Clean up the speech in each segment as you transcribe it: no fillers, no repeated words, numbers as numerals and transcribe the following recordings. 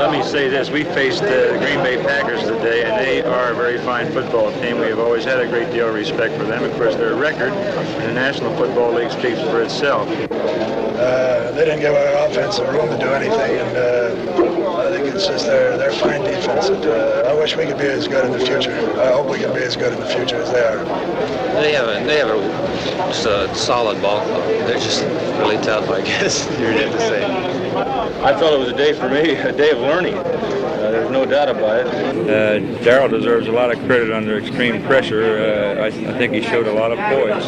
let me say this. We faced the Green Bay Packers today, and they are a very fine football team. We have always had a great deal of respect for them. Of course, their record in the National Football League speaks for itself. They didn't give our offensive room to do anything, and I think it's just their fine defense. I wish we could be as good in the future. I hope we can be as good in the future as they are. They have a solid ball club. They're just really tough, I guess you'd have to say. I felt it was a day for me, a day of learning. There's no doubt about it. Darrell deserves a lot of credit under extreme pressure. I think he showed a lot of poise.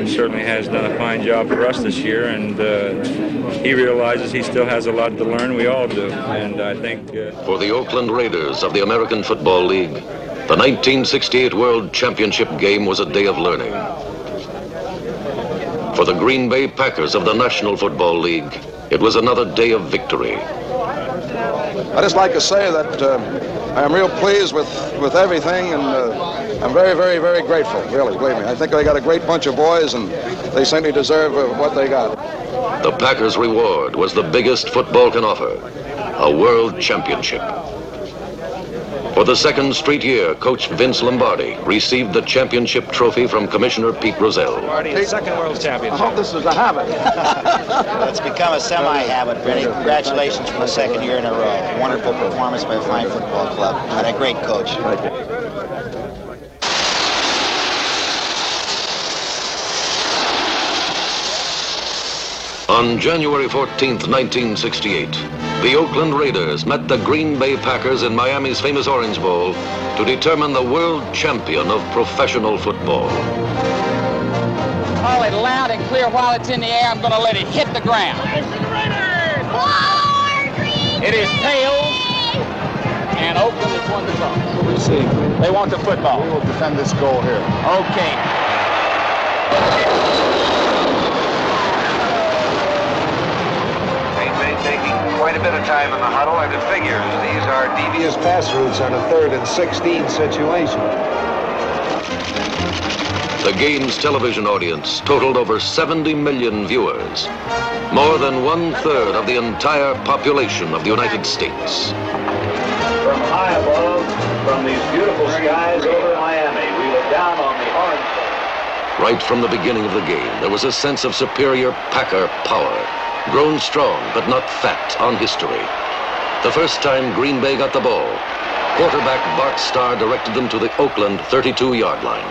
He certainly has done a fine job for us this year, and he realizes he still has a lot to learn. We all do, and I think... For the Oakland Raiders of the American Football League, the 1968 World Championship game was a day of learning. For the Green Bay Packers of the National Football League, it was another day of victory. I just like to say that I am real pleased with everything, and I'm very, very, very grateful, really, believe me. I think they got a great bunch of boys, and they simply deserve what they got. The Packers' reward was the biggest football can offer, a world championship. For the second straight year, Coach Vince Lombardi received the championship trophy from Commissioner Pete Rozelle. Lombardi, second world championship. I hope this is a habit. It's become a semi-habit, Vinny. Congratulations for the second year in a row. Wonderful performance by a fine football club and a great coach. On January 14th, 1968, the Oakland Raiders met the Green Bay Packers in Miami's famous Orange Bowl to determine the world champion of professional football. Call it loud and clear while it's in the air. I'm going to let it hit the ground. It is tails, and Oakland has won the toss. We'll see. They want the football. We will defend this goal here. Okay. Taking quite a bit of time in the huddle, and it figures these are devious pass routes on a 3rd and 16 situation. The game's television audience totaled over 70 million viewers, more than 1/3 of the entire population of the United States. From high above, from these beautiful skies over Miami, we look down on the Orange Bowl. Right from the beginning of the game, there was a sense of superior Packer power. Grown strong, but not fat, on history. The first time Green Bay got the ball, quarterback Bart Starr directed them to the Oakland 32-yard line.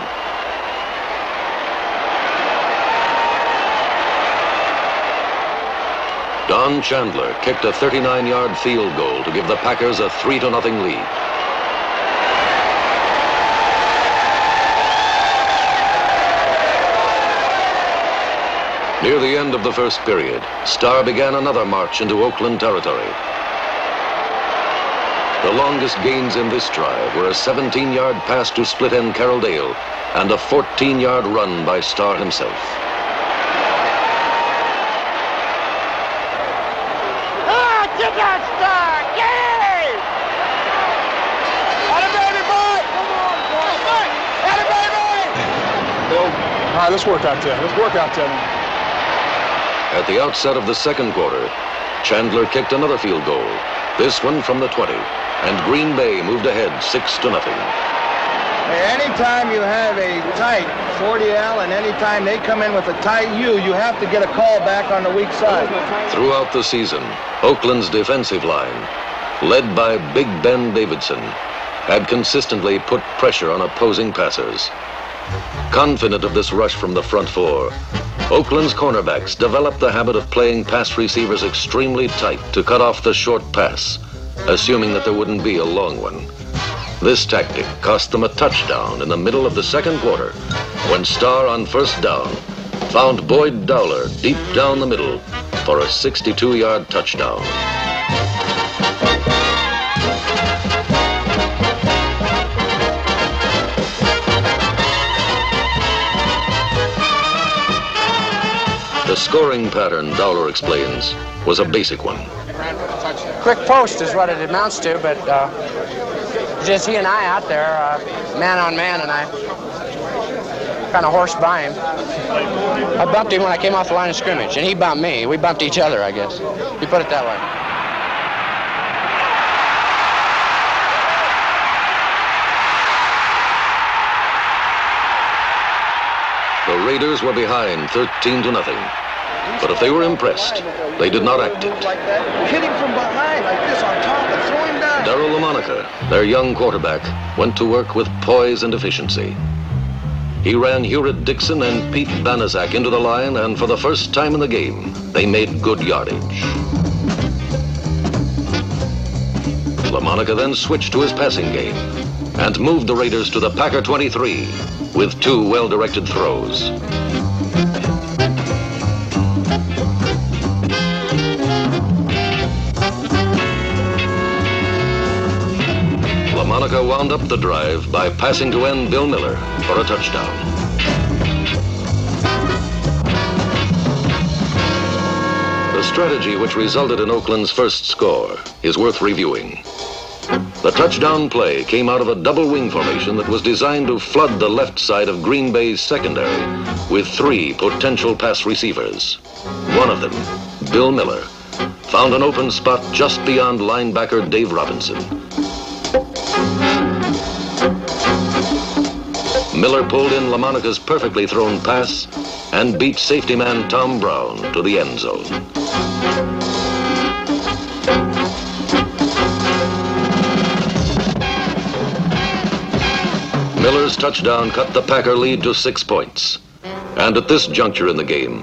Don Chandler kicked a 39-yard field goal to give the Packers a 3-0 lead. Near the end of the first period, Starr began another march into Oakland territory. The longest gains in this drive were a 17-yard pass to split end Carroll Dale and a 14-yard run by Starr himself. Get that Starr! Yay! Atta baby boy! Atta baby! Bill, all right, let's work out there. Let's work out there. At the outset of the second quarter, Chandler kicked another field goal, this one from the 20, and Green Bay moved ahead 6-0. Anytime you have a tight 40L and anytime they come in with a tight U, you have to get a call back on the weak side. Throughout the season, Oakland's defensive line, led by Big Ben Davidson, had consistently put pressure on opposing passers. Confident of this rush from the front four, Oakland's cornerbacks developed the habit of playing pass receivers extremely tight to cut off the short pass, assuming that there wouldn't be a long one. This tactic cost them a touchdown in the middle of the second quarter when Starr on first down found Boyd Dowler deep down the middle for a 62-yard touchdown. The scoring pattern, Dowler explains, was a basic one. Quick post is what it amounts to, but just he and I out there, man on man, and I kind of horsed by him. I bumped him when I came off the line of scrimmage, and he bumped me. We bumped each other, I guess. You put it that way. Raiders were behind 13-0. But if they were impressed, they did not act it. Hit him from behind like this on top and throw him down. Darryl LaMonica, their young quarterback, went to work with poise and efficiency. He ran Hewritt Dixon and Pete Banaszak into the line, and for the first time in the game, they made good yardage. LaMonica then switched to his passing game and moved the Raiders to the Packer 23 with 2 well-directed throws. LaMonica wound up the drive by passing to end Bill Miller for a touchdown. The strategy which resulted in Oakland's first score is worth reviewing. The touchdown play came out of a double wing formation that was designed to flood the left side of Green Bay's secondary with 3 potential pass receivers. One of them, Bill Miller, found an open spot just beyond linebacker Dave Robinson. Miller pulled in LaMonica's perfectly thrown pass and beat safety man Tom Brown to the end zone. Miller's touchdown cut the Packer lead to 6 points. And at this juncture in the game,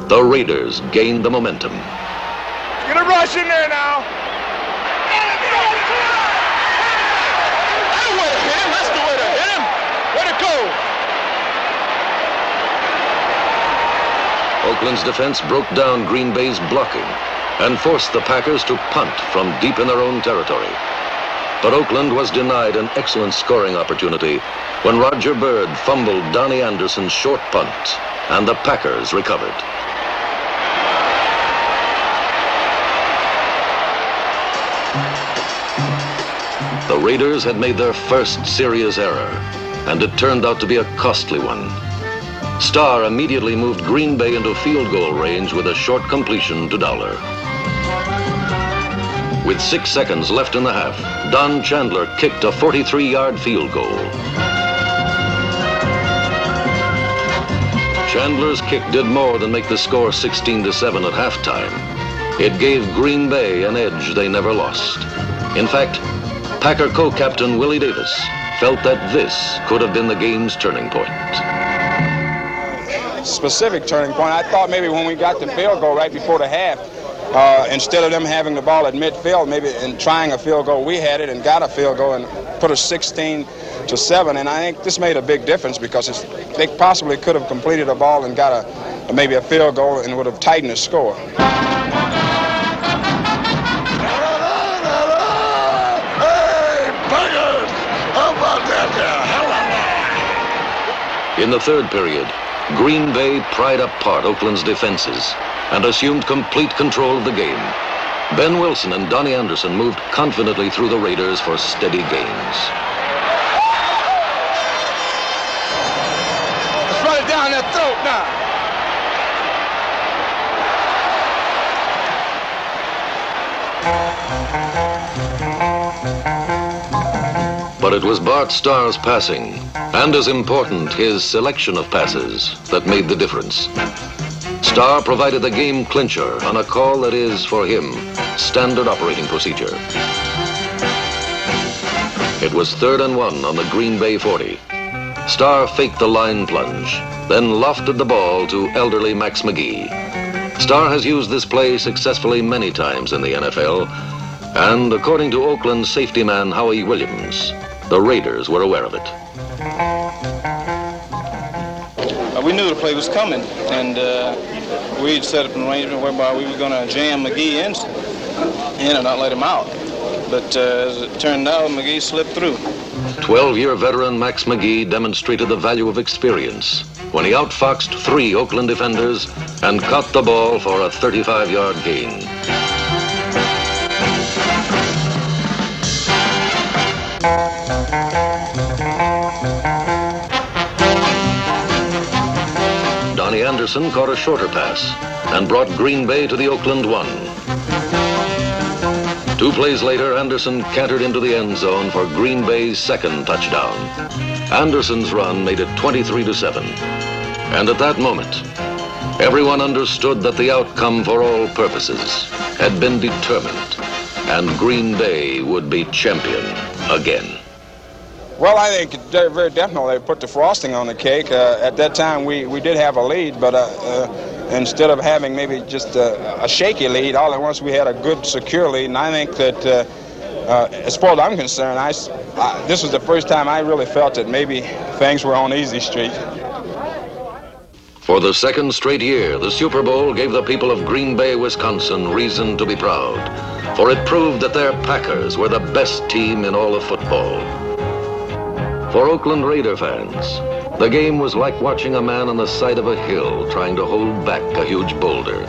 the Raiders gained the momentum. Get a rush in there now. That's the way to hit him. Way to go. Oakland's defense broke down Green Bay's blocking and forced the Packers to punt from deep in their own territory. But Oakland was denied an excellent scoring opportunity when Roger Byrd fumbled Donnie Anderson's short punt, and the Packers recovered. The Raiders had made their first serious error, and it turned out to be a costly one. Starr immediately moved Green Bay into field goal range with a short completion to Dowler. With 6 seconds left in the half, Don Chandler kicked a 43-yard field goal. Chandler's kick did more than make the score 16-7 at halftime. It gave Green Bay an edge they never lost. In fact, Packer co-captain Willie Davis felt that this could have been the game's turning point. Specific turning point. I thought maybe when we got the field goal right before the half, instead of them having the ball at midfield, maybe in trying a field goal, we had it and got a field goal and put us 16-7. And I think this made a big difference because they possibly could have completed a ball and got maybe a field goal and would have tightened the score. In the third period, Green Bay pried apart Oakland's defenses and assumed complete control of the game. Ben Wilson and Donnie Anderson moved confidently through the Raiders for steady gains. Let's run it down that throat now. But it was Bart Starr's passing, and as important, his selection of passes, that made the difference. Starr provided the game clincher on a call that is, for him, standard operating procedure. It was 3rd and 1 on the Green Bay 40. Starr faked the line plunge, then lofted the ball to elderly Max McGee. Starr has used this play successfully many times in the NFL, and according to Oakland safety man Howie Williams, the Raiders were aware of it. We knew the play was coming, and we'd set up an arrangement whereby we were going to jam McGee in and not let him out. But as it turned out, McGee slipped through. 12-year veteran Max McGee demonstrated the value of experience when he outfoxed 3 Oakland defenders and caught the ball for a 35-yard gain. Donnie Anderson caught a shorter pass and brought Green Bay to the Oakland 1. 2 plays later, Anderson cantered into the end zone for Green Bay's 2nd touchdown. Anderson's run made it 23-7. And at that moment, everyone understood that the outcome for all purposes had been determined, and Green Bay would be champion again. Well, I think very definitely put the frosting on the cake. At that time, we did have a lead, but instead of having maybe just a shaky lead, all at once we had a good, secure lead. And I think that, as far as I'm concerned, this was the first time I really felt that maybe things were on easy street. For the second straight year, the Super Bowl gave the people of Green Bay, Wisconsin, reason to be proud, for it proved that their Packers were the best team in all of football. For Oakland Raider fans, the game was like watching a man on the side of a hill trying to hold back a huge boulder.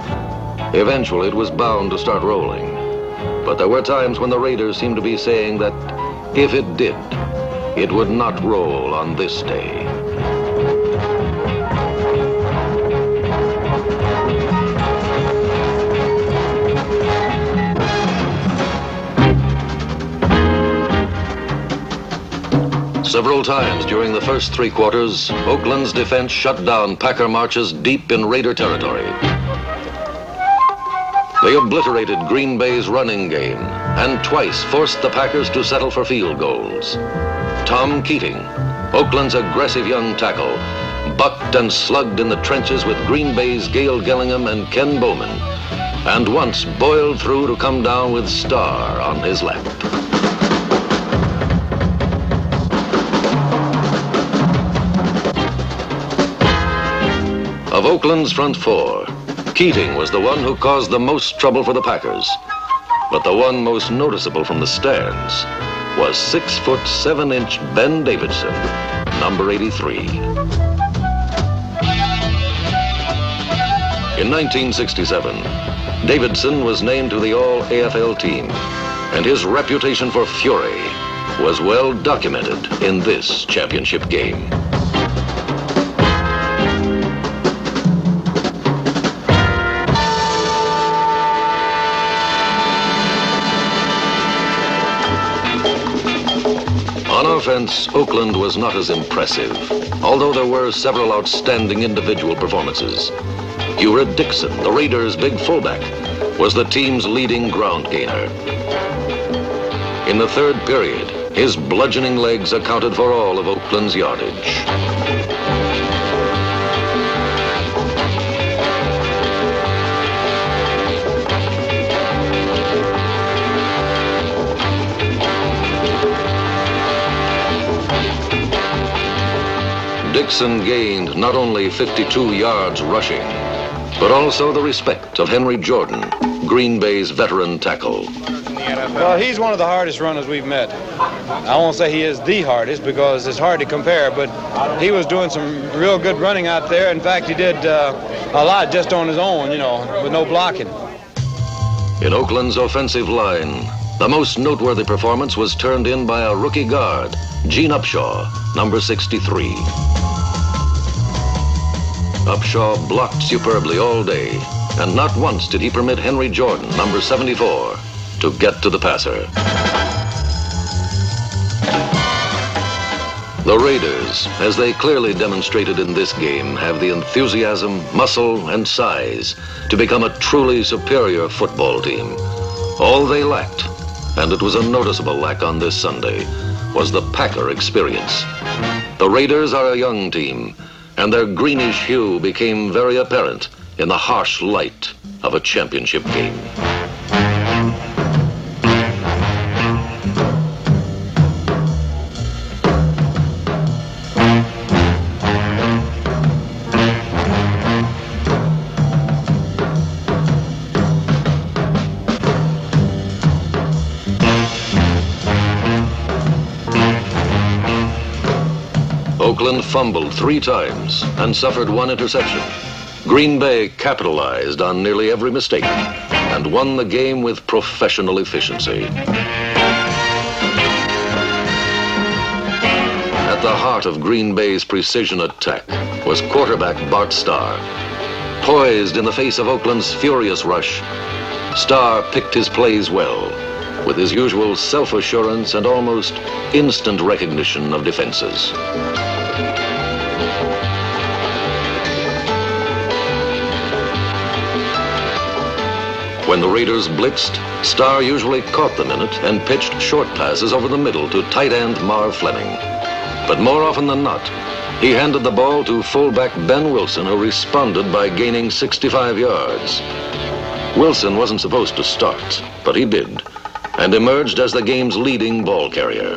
Eventually, it was bound to start rolling. But there were times when the Raiders seemed to be saying that if it did, it would not roll on this day. Several times during the first three quarters, Oakland's defense shut down Packer marches deep in Raider territory. They obliterated Green Bay's running game and twice forced the Packers to settle for field goals. Tom Keating, Oakland's aggressive young tackle, bucked and slugged in the trenches with Green Bay's Gale Gillingham and Ken Bowman, and once boiled through to come down with Starr on his lap. Of Oakland's front four, Keating was the one who caused the most trouble for the Packers. But the one most noticeable from the stands was 6'7" Ben Davidson, number 83. In 1967, Davidson was named to the All-AFL team, and his reputation for fury was well documented in this championship game. On offense, Oakland was not as impressive, although there were several outstanding individual performances. Heward Dixon, the Raiders' big fullback, was the team's leading ground gainer. In the third period, his bludgeoning legs accounted for all of Oakland's yardage. Dixon gained not only 52 yards rushing, but also the respect of Henry Jordan, Green Bay's veteran tackle. Well, he's one of the hardest runners we've met. I won't say he is the hardest because it's hard to compare, but he was doing some real good running out there. In fact, he did a lot just on his own, with no blocking. In Oakland's offensive line, the most noteworthy performance was turned in by a rookie guard, Gene Upshaw, number 63. Upshaw blocked superbly all day, and not once did he permit Henry Jordan, number 74, to get to the passer. The Raiders, as they clearly demonstrated in this game, have the enthusiasm, muscle, and size to become a truly superior football team. All they lacked, and it was a noticeable lack on this Sunday, was the Packer experience. The Raiders are a young team, and their greenish hue became very apparent in the harsh light of a championship game. Oakland fumbled 3 times and suffered 1 interception. Green Bay capitalized on nearly every mistake and won the game with professional efficiency. At the heart of Green Bay's precision attack was quarterback Bart Starr. Poised in the face of Oakland's furious rush, Starr picked his plays well, with his usual self-assurance and almost instant recognition of defenses. When the Raiders blitzed, Starr usually caught them in it and pitched short passes over the middle to tight end Marv Fleming. But more often than not, he handed the ball to fullback Ben Wilson, who responded by gaining 65 yards. Wilson wasn't supposed to start, but he did, and emerged as the game's leading ball carrier.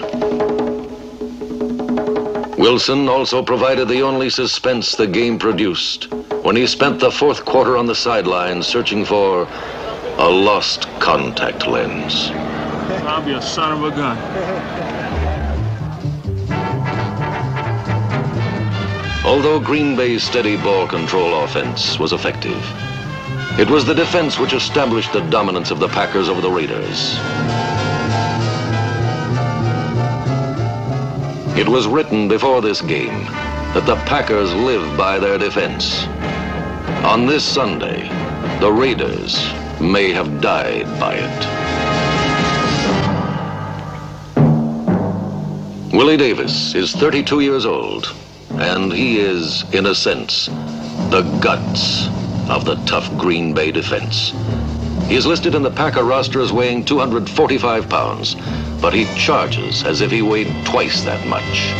Wilson also provided the only suspense the game produced when he spent the fourth quarter on the sideline searching for a lost contact lens. I'll be a son of a gun. Although Green Bay's steady ball control offense was effective, it was the defense which established the dominance of the Packers over the Raiders. It was written before this game that the Packers live by their defense. On this Sunday, the Raiders may have died by it. Willie Davis is 32 years old, and he is, in a sense, the guts of the tough Green Bay defense. He is listed in the Packer roster as weighing 245 pounds, but he charges as if he weighed twice that much.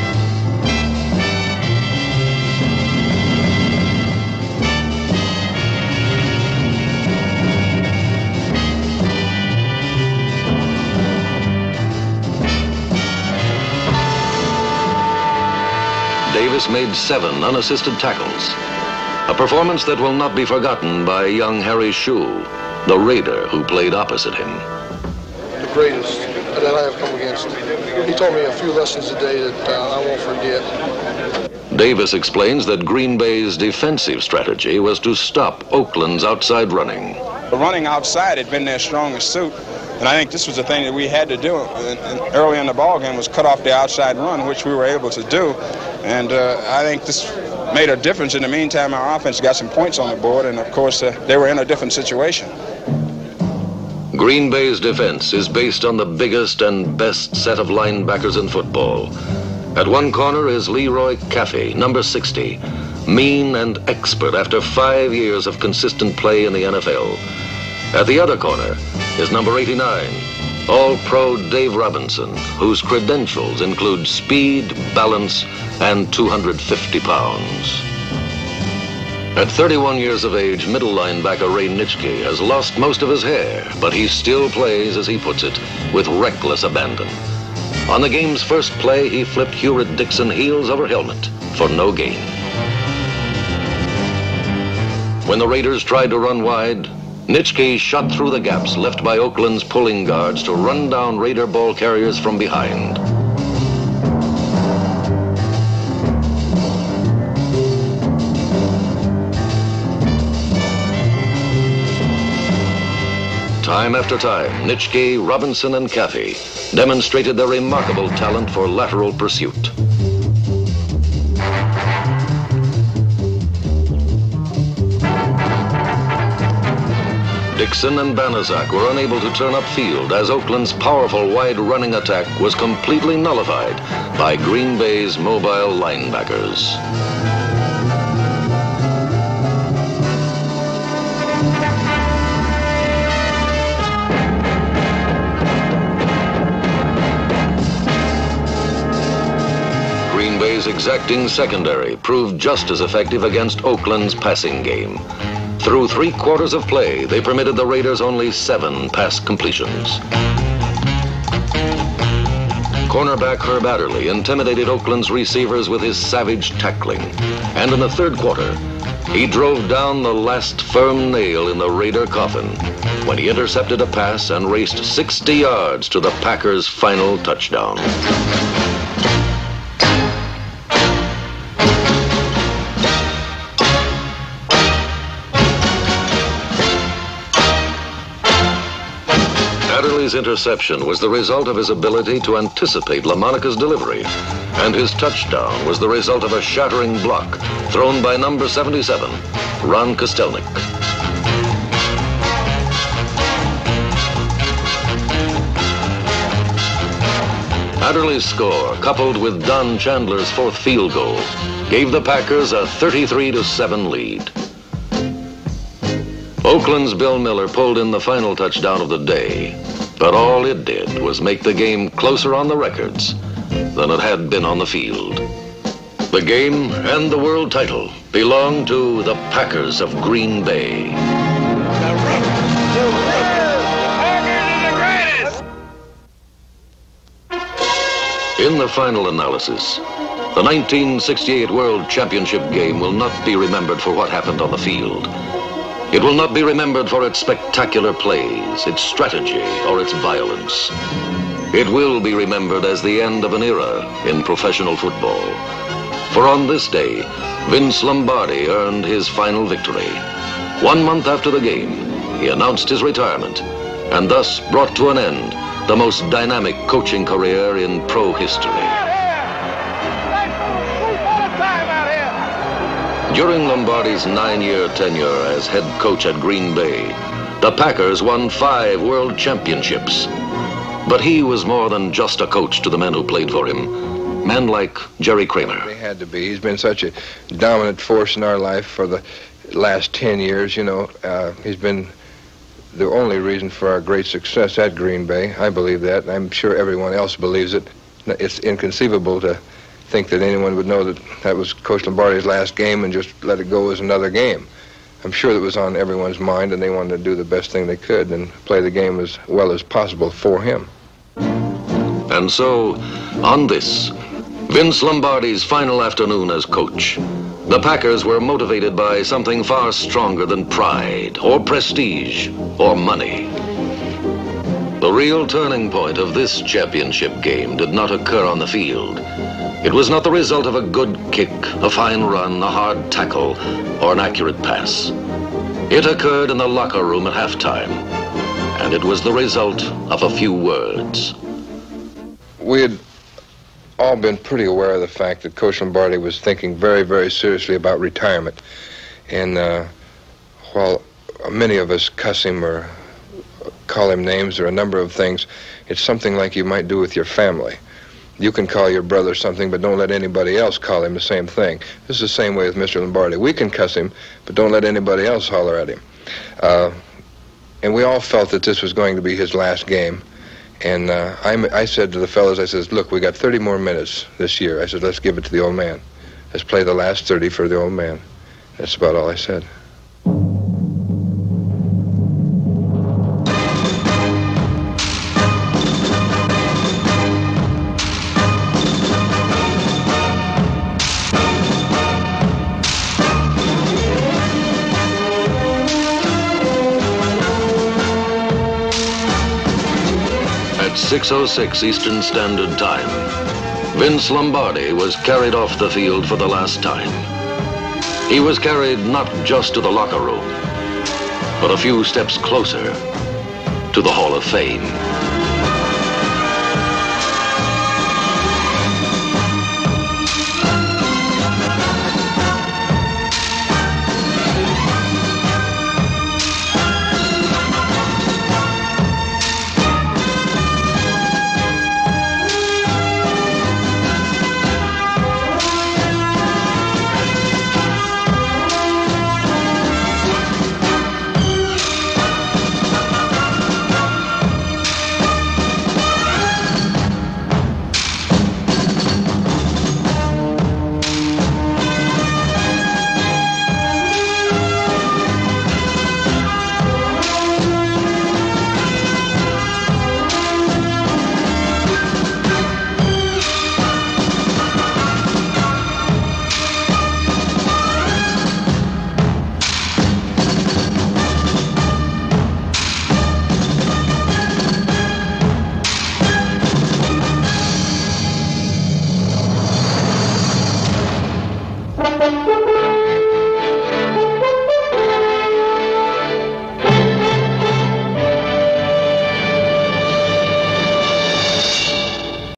Davis made 7 unassisted tackles, a performance that will not be forgotten by young Harry Shue, the Raider who played opposite him. The greatest that I have come against. He taught me a few lessons a day that I won't forget. Davis explains that Green Bay's defensive strategy was to stop Oakland's outside running. The running outside had been their strongest suit, and I think this was the thing that we had to do. And early in the ball game was cut off the outside run, which we were able to do. And I think this made a difference. In the meantime, our offense got some points on the board, and of course, they were in a different situation. Green Bay's defense is based on the biggest and best set of linebackers in football. At one corner is Leroy Caffey, number 60, mean and expert after 5 years of consistent play in the NFL. At the other corner is number 89, All-Pro Dave Robinson, whose credentials include speed, balance, and 250 pounds. At 31 years of age, middle linebacker Ray Nitschke has lost most of his hair, but he still plays, as he puts it, with reckless abandon. On the game's first play, he flipped Hewritt Dixon heels over helmet for no gain. When the Raiders tried to run wide, Nitschke shot through the gaps left by Oakland's pulling guards to run down Raider ball carriers from behind. Time after time, Nitschke, Robinson, and Caffey demonstrated their remarkable talent for lateral pursuit. Dixon and Banaszak were unable to turn upfield as Oakland's powerful wide running attack was completely nullified by Green Bay's mobile linebackers. Green Bay's exacting secondary proved just as effective against Oakland's passing game. Through 3 quarters of play, they permitted the Raiders only 7 pass completions. Cornerback Herb Adderley intimidated Oakland's receivers with his savage tackling. And in the 3rd quarter, he drove down the last firm nail in the Raider coffin when he intercepted a pass and raced 60 yards to the Packers' final touchdown. Adderley's interception was the result of his ability to anticipate LaMonica's delivery, and his touchdown was the result of a shattering block thrown by number 77, Ron Kostelnik. Adderley's score, coupled with Don Chandler's 4th field goal, gave the Packers a 33-7 lead. Oakland's Bill Miller pulled in the final touchdown of the day, but all it did was make the game closer on the records than it had been on the field. The game and the world title belong to the Packers of Green Bay. In the final analysis, the 1968 World Championship game will not be remembered for what happened on the field. It will not be remembered for its spectacular plays, its strategy, or its violence. It will be remembered as the end of an era in professional football. For on this day, Vince Lombardi earned his final victory. 1 month after the game, he announced his retirement and thus brought to an end the most dynamic coaching career in pro history. During Lombardi's 9-year tenure as head coach at Green Bay, the Packers won 5 world championships. But he was more than just a coach to the men who played for him. Men like Jerry Kramer. He had to be. He's been such a dominant force in our life for the last 10 years, you know. He's been the only reason for our great success at Green Bay. I believe that. I'm sure everyone else believes it. It's inconceivable to think that anyone would know that that was Coach Lombardi's last game and just let it go as another game. I'm sure that was on everyone's mind, and they wanted to do the best thing they could and play the game as well as possible for him. And so, on this, Vince Lombardi's final afternoon as coach, the Packers were motivated by something far stronger than pride or prestige or money. The real turning point of this championship game did not occur on the field. It was not the result of a good kick, a fine run, a hard tackle, or an accurate pass. It occurred in the locker room at halftime, and it was the result of a few words. We had all been pretty aware of the fact that Coach Lombardi was thinking very, very seriously about retirement. And while many of us cuss him or call him names or a number of things, it's something like you might do with your family. You can call your brother something, but don't let anybody else call him the same thing. This is the same way with Mr. Lombardi. We can cuss him, but don't let anybody else holler at him. And we all felt that this was going to be his last game. And I said to the fellas, I said, look, we got 30 more minutes this year. I said, let's give it to the old man. Let's play the last 30 for the old man. That's about all I said. At 6:06 Eastern Standard Time, Vince Lombardi was carried off the field for the last time. He was carried not just to the locker room, but a few steps closer to the Hall of Fame.